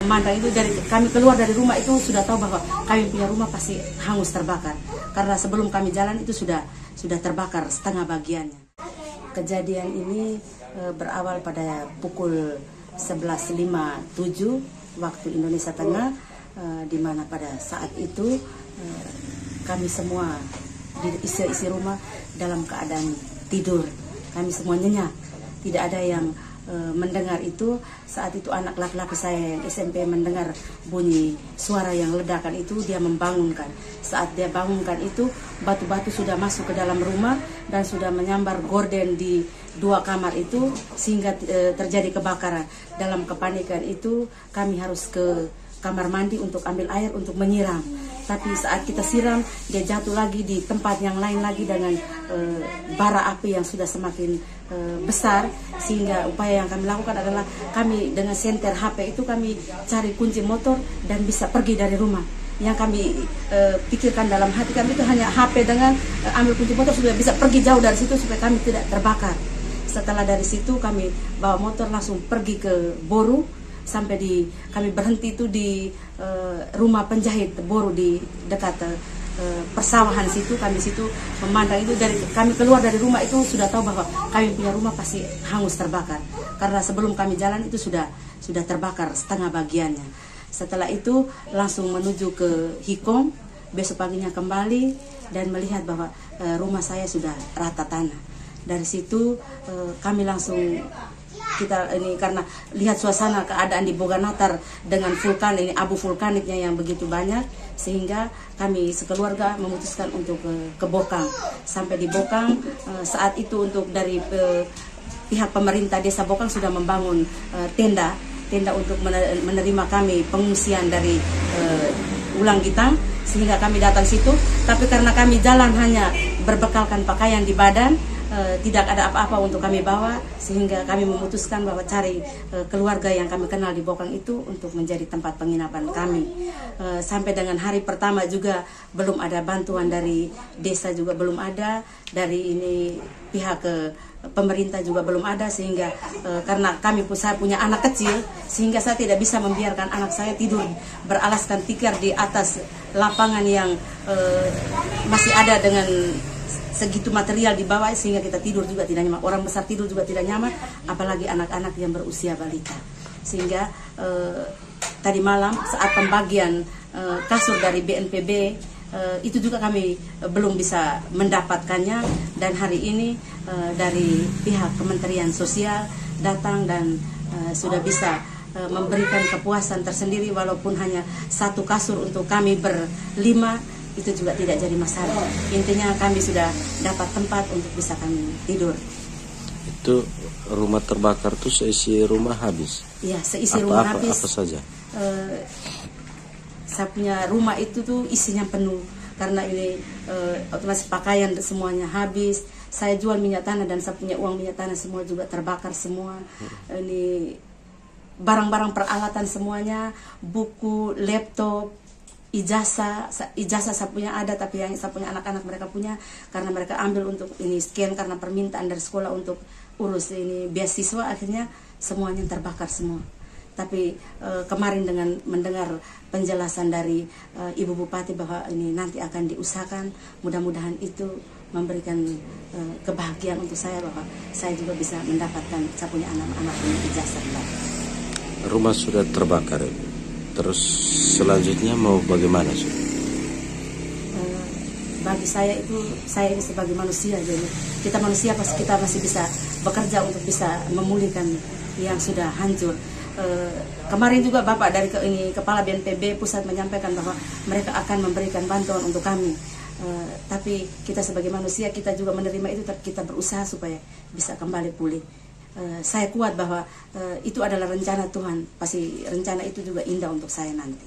Memandang itu dari kami keluar dari rumah itu sudah tahu bahwa kami punya rumah pasti hangus terbakar. Karena sebelum kami jalan itu sudah terbakar setengah bagiannya. Kejadian ini berawal pada pukul 11.57 waktu Indonesia Tengah, di mana pada saat itu kami semua di isi rumah dalam keadaan tidur. Kami semua nyenyak, tidak ada yang mendengar itu. Saat itu anak laki-laki saya yang SMP mendengar bunyi suara yang ledakan itu, dia membangunkan. Saat dia bangunkan itu, batu-batu sudah masuk ke dalam rumah dan sudah menyambar gorden di 2 kamar itu, sehingga terjadi kebakaran. Dalam kepanikan itu kami harus ke kamar mandi untuk ambil air untuk menyiram. Tapi saat kita siram, dia jatuh lagi di tempat yang lain lagi dengan bara api yang sudah semakin besar. Sehingga upaya yang kami lakukan adalah kami dengan senter HP itu kami cari kunci motor dan bisa pergi dari rumah. Yang kami pikirkan dalam hati kami itu hanya HP dengan ambil kunci motor sudah bisa pergi jauh dari situ supaya kami tidak terbakar. Setelah dari situ kami bawa motor langsung pergi ke Boru. Sampai kami berhenti itu di rumah penjahit Boru di dekat persawahan situ. Kami situ memandang itu dari kami keluar dari rumah itu sudah tahu bahwa kami punya rumah pasti hangus terbakar. Karena sebelum kami jalan itu sudah terbakar setengah bagiannya. Setelah itu langsung menuju ke Hikom. Besok paginya kembali dan melihat bahwa rumah saya sudah rata tanah. Dari situ kami langsung karena lihat suasana keadaan di Boganatar dengan vulkan ini, abu vulkaniknya yang begitu banyak, sehingga kami sekeluarga memutuskan untuk ke Bokang. Sampai di Bokang saat itu untuk dari pihak pemerintah desa Bokang sudah membangun tenda untuk menerima kami pengungsian dari Ulang Gitang, sehingga kami datang situ. Tapi karena kami jalan hanya berbekalkan pakaian di badan, tidak ada apa-apa untuk kami bawa, sehingga kami memutuskan bahwa cari keluarga yang kami kenal di Bokang itu untuk menjadi tempat penginapan kami. Sampai dengan hari pertama juga belum ada bantuan dari desa, juga belum ada dari pihak pemerintah juga belum ada, sehingga karena saya punya anak kecil, sehingga saya tidak bisa membiarkan anak saya tidur beralaskan tikar di atas lapangan yang masih ada dengan segitu material di bawah, sehingga kita tidur juga tidak nyaman. Orang besar tidur juga tidak nyaman, apalagi anak-anak yang berusia balita. Sehingga tadi malam saat pembagian kasur dari BNPB itu juga kami belum bisa mendapatkannya, dan hari ini dari pihak Kementerian Sosial datang dan sudah bisa memberikan kepuasan tersendiri, walaupun hanya 1 kasur untuk kami berlima, itu juga tidak jadi masalah. Intinya kami sudah dapat tempat untuk bisa kami tidur. Itu rumah terbakar tuh seisi rumah habis? Iya, seisi rumah habis. Apa saja? Saya punya rumah itu tuh isinya penuh. Karena ini otomatis pakaian semuanya habis. Saya jual minyak tanah dan saya punya uang minyak tanah semua juga terbakar semua. Ini barang-barang peralatan semuanya, buku, laptop, ijazah saya punya ada, tapi yang saya punya anak-anak mereka punya, karena mereka ambil untuk ini scan karena permintaan dari sekolah untuk urus ini beasiswa, akhirnya semuanya terbakar semua. Tapi kemarin dengan mendengar penjelasan dari Ibu Bupati bahwa ini nanti akan diusahakan, mudah-mudahan itu memberikan kebahagiaan untuk saya, bahwa saya juga bisa mendapatkan, saya punya anak-anak punya ijazah. Rumah sudah terbakar, terus selanjutnya mau bagaimana? Bagi saya ini sebagai manusia, jadi kita manusia pasti kita masih bisa bekerja untuk bisa memulihkan yang sudah hancur. Kemarin juga Bapak dari Kepala BNPB Pusat menyampaikan bahwa mereka akan memberikan bantuan untuk kami. Tapi kita sebagai manusia kita juga menerima itu, tapi kita berusaha supaya bisa kembali pulih. Saya kuat bahwa itu adalah rencana Tuhan, pasti rencana itu juga indah untuk saya nanti.